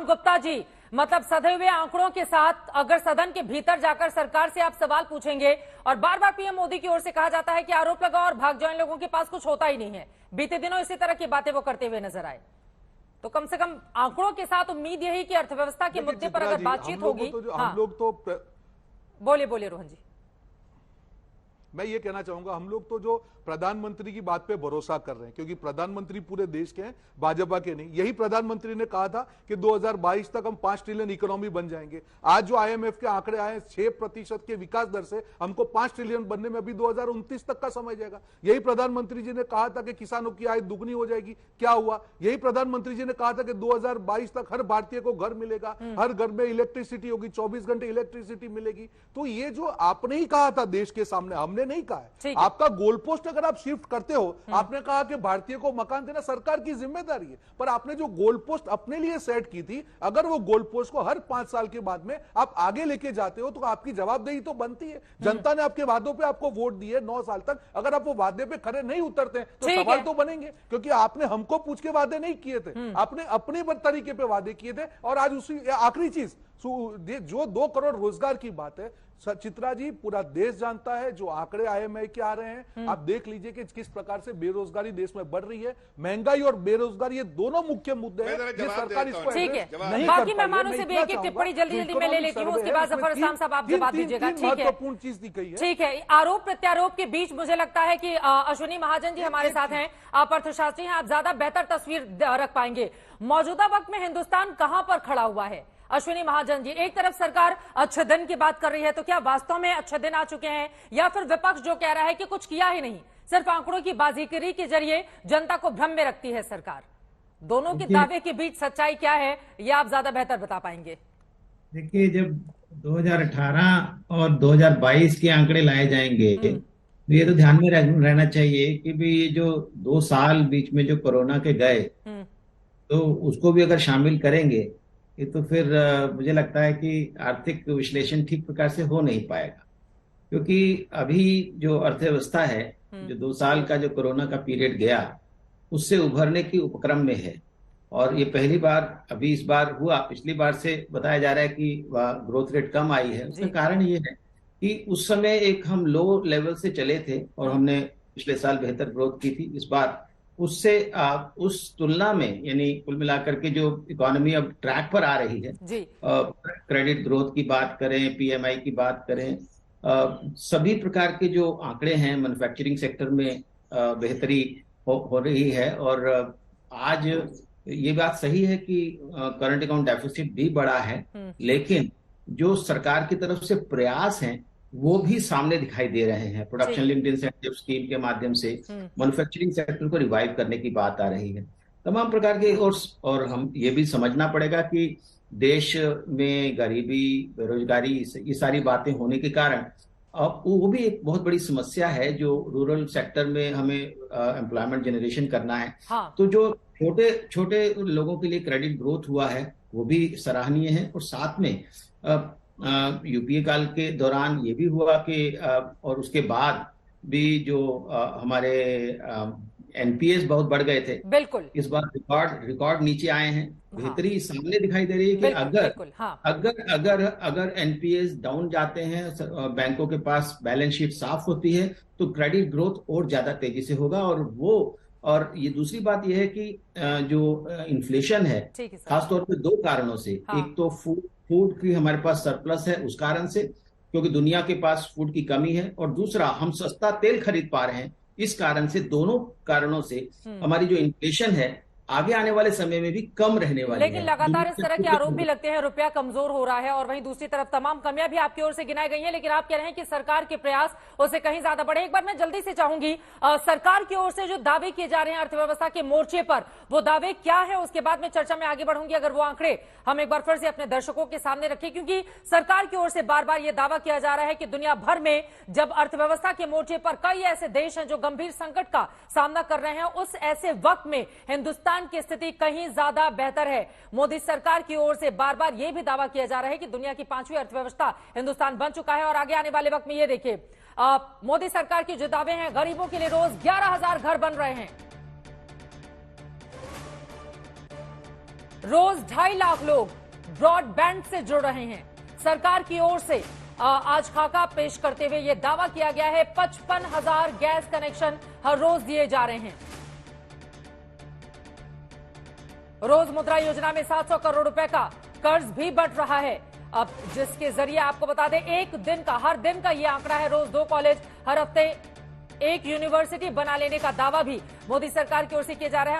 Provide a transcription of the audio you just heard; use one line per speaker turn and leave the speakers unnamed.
गुप्ता जी, मतलब सधे हुए आंकड़ों के साथ अगर सदन के भीतर जाकर सरकार से आप सवाल पूछेंगे और बार बार पीएम मोदी की ओर से कहा जाता है कि आरोप लगाओ और भाग जाओ, इन लोगों के पास कुछ होता ही नहीं है। बीते दिनों इसी तरह की बातें वो करते हुए नजर आए। तो कम से कम आंकड़ों के साथ उम्मीद यही कि अर्थव्यवस्था के मुद्दे पर अगर बातचीत होगी।
हम लोग तो
बोलिए बोलिए रोहन जी।
मैं ये कहना चाहूंगा, हम लोग तो जो प्रधानमंत्री की बात पे भरोसा कर रहे हैं, क्योंकि प्रधानमंत्री पूरे देश के हैं, भाजपा के नहीं। यही प्रधानमंत्री ने कहा था कि 2022 तक हम 5 ट्रिलियन इकोनॉमी बन जाएंगे। आज जो आईएमएफ के आंकड़े आए 6% के विकास दर से हमको 5 ट्रिलियन बनने में अभी 2029 तक का समय जाएगा। यही प्रधानमंत्री जी ने कहा था कि किसानों की आय दुगनी हो जाएगी, क्या हुआ? यही प्रधानमंत्री जी ने कहा था कि 2022 तक हर भारतीय को घर मिलेगा, हर घर में इलेक्ट्रिसिटी होगी, 24 घंटे इलेक्ट्रिसिटी मिलेगी। तो ये जो आपने ही कहा था देश के सामने, हमने नहीं कहा है। आपका गोल पोस्ट अगर आप शिफ्ट करते हो, आपने कहा कि भारतीय को मकान देना सरकार की जिम्मेदारी है, पर आपने जो गोल पोस्ट अपने लिए सेट की थी, अगर वो गोल पोस्ट को हर 5 साल के बाद में आप आगे लेके जाते हो तो आपकी जवाबदेही तो बनती है। जनता ने आपके वादों पे आपको वोट दिए 9 साल तक, अगर आप वो वादे पे खरे नहीं उतरते तो सवाल तो बनेंगे, क्योंकि आपने हमको पूछ के वादे नहीं किए थे, आपने अपने तरीके पे वादे किए थे। और आज उसी आखिरी चीज जो 2 करोड़ रोजगार की बात है, चित्रा जी, पूरा देश जानता है जो आंकड़े आईएमएफ के आ रहे हैं। आप देख लीजिए कि किस प्रकार से बेरोजगारी देश में बढ़ रही है। महंगाई और बेरोजगारी ये दोनों मुख्य मुद्दे हैं जिस सरकार इसको
ठीक है। बाकी मेहमानों से भी एक एक टिप्पणी जल्दी जल्दी मैं ले लेती हूँ, उसके बाद जफर इस्लाम साहब आप जवाब दीजिएगा। ठीक है,
महत्वपूर्ण चीज दी गई है।
ठीक है। आरोप प्रत्यारोप के बीच मुझे लगता है कि अश्विनी महाजन जी हमारे साथ हैं, आप अर्थशास्त्री हैं, आप ज्यादा बेहतर तस्वीर रख पाएंगे। मौजूदा वक्त में हिंदुस्तान कहां पर खड़ा हुआ है? अश्विनी महाजन जी, एक तरफ सरकार अच्छे दिन की बात कर रही है, तो क्या वास्तव में अच्छे दिन आ चुके हैं, या फिर विपक्ष जो कह रहा है कि कुछ किया ही नहीं, सिर्फ आंकड़ों की बाजीगरी के जरिए जनता को भ्रम में रखती है सरकार? दोनों के दावे के बीच सच्चाई क्या है, यह आप ज्यादा बेहतर बता पाएंगे।
देखिए, जब 2018 और 2022 के आंकड़े लाए जाएंगे तो ये तो ध्यान में रहना चाहिए कि भी ये जो 2 साल बीच में जो कोरोना के गए, तो उसको भी अगर शामिल करेंगे ये तो फिर मुझे लगता है कि आर्थिक विश्लेषण ठीक प्रकार से हो नहीं पाएगा। क्योंकि अभी जो अर्थव्यवस्था है, जो 2 साल का जो कोरोना का पीरियड गया, उससे उभरने की उपक्रम में है। और ये पहली बार अभी इस बार हुआ, पिछली बार से बताया जा रहा है कि ग्रोथ रेट कम आई है। उसका कारण ये है कि उस समय एक हम लो लेवल से चले थे और हमने पिछले साल बेहतर ग्रोथ की थी। इस बार उससे उस तुलना में, यानी कुल मिलाकर के जो इकोनॉमी अब ट्रैक पर आ रही है, क्रेडिट ग्रोथ की बात करें, पीएमआई की बात करें, सभी प्रकार के जो आंकड़े हैं, मैन्युफैक्चरिंग सेक्टर में बेहतरी हो रही है। और आज ये बात सही है कि करंट अकाउंट डेफिसिट भी बढ़ा है, लेकिन जो सरकार की तरफ से प्रयास हैं वो भी सामने दिखाई दे रहे हैं। प्रोडक्शन लिंक्ड इंसेंटिव स्कीम के माध्यम से मैन्युफैक्चरिंग सेक्टर को रिवाइव करने की बात आ रही है, तमाम प्रकार के। और हम ये भी समझना पड़ेगा कि देश में गरीबी, बेरोजगारी, ये सारी बातें होने के कारण अब वो भी एक बहुत बड़ी समस्या है। जो रूरल सेक्टर में हमें एम्प्लॉयमेंट जनरेशन करना है, तो जो छोटे छोटे लोगों के लिए क्रेडिट ग्रोथ हुआ है वो भी सराहनीय है। और साथ में यूपीए काल के दौरान ये भी हुआ कि और उसके बाद भी जो हमारे एनपीएस बहुत बढ़ गए थे,
बिल्कुल
इस बार रिकॉर्ड नीचे आए हैं। बेहतरी सामने दिखाई दे रही है कि अगर एनपीएस डाउन जाते हैं, बैंकों के पास बैलेंस शीट साफ होती है, तो क्रेडिट ग्रोथ और ज्यादा तेजी से होगा। और ये दूसरी बात यह है कि जो इन्फ्लेशन है, खासतौर पे 2 कारणों से, एक तो फूड की हमारे पास सरप्लस है उस कारण से, क्योंकि दुनिया के पास फूड की कमी है, और दूसरा हम सस्ता तेल खरीद पा रहे हैं। इस कारण से, दोनों कारणों से हमारी जो इन्फ्लेशन है आगे आने वाले समय में भी कम रहने वाली है।
लेकिन लगातार इस तरह के आरोप भी लगते हैं, रुपया कमजोर हो रहा है, और वहीं दूसरी तरफ तमाम कमियां भी आपकी ओर से गिनाई गई हैं, लेकिन आप कह रहे हैं कि सरकार के प्रयास उससे कहीं ज्यादा बढ़े। एक बार मैं जल्दी से चाहूंगी, सरकार की ओर से जो दावे किए जा रहे हैं अर्थव्यवस्था के मोर्चे पर, वो दावे क्या है, उसके बाद में चर्चा में आगे बढ़ूंगी। अगर वो आंकड़े हम एक बार फिर से अपने दर्शकों के सामने रखें, क्योंकि सरकार की ओर से बार बार यह दावा किया जा रहा है कि दुनिया भर में जब अर्थव्यवस्था के मोर्चे पर कई ऐसे देश हैं जो गंभीर संकट का सामना कर रहे हैं, उस ऐसे वक्त में हिंदुस्तान की स्थिति कहीं ज्यादा बेहतर है। मोदी सरकार की ओर से बार बार यह भी दावा किया जा रहा है कि दुनिया की 5वीं अर्थव्यवस्था हिंदुस्तान बन चुका है। और आगे आने वाले वक्त में ये देखिए, मोदी सरकार के जो दावे हैं, गरीबों के लिए रोज 11,000 घर बन रहे हैं, रोज 2.5 लाख लोग ब्रॉडबैंड से जुड़ रहे हैं। सरकार की ओर से आज खाका पेश करते हुए यह दावा किया गया है 55,000 गैस कनेक्शन हर रोज दिए जा रहे हैं। रोज मुद्रा योजना में 700 करोड़ रुपए का कर्ज भी बढ़ रहा है। अब जिसके जरिए आपको बता दें, हर दिन का यह आंकड़ा है। रोज 2 कॉलेज, हर हफ्ते 1 यूनिवर्सिटी बना लेने का दावा भी मोदी सरकार की ओर से किया जा रहा है।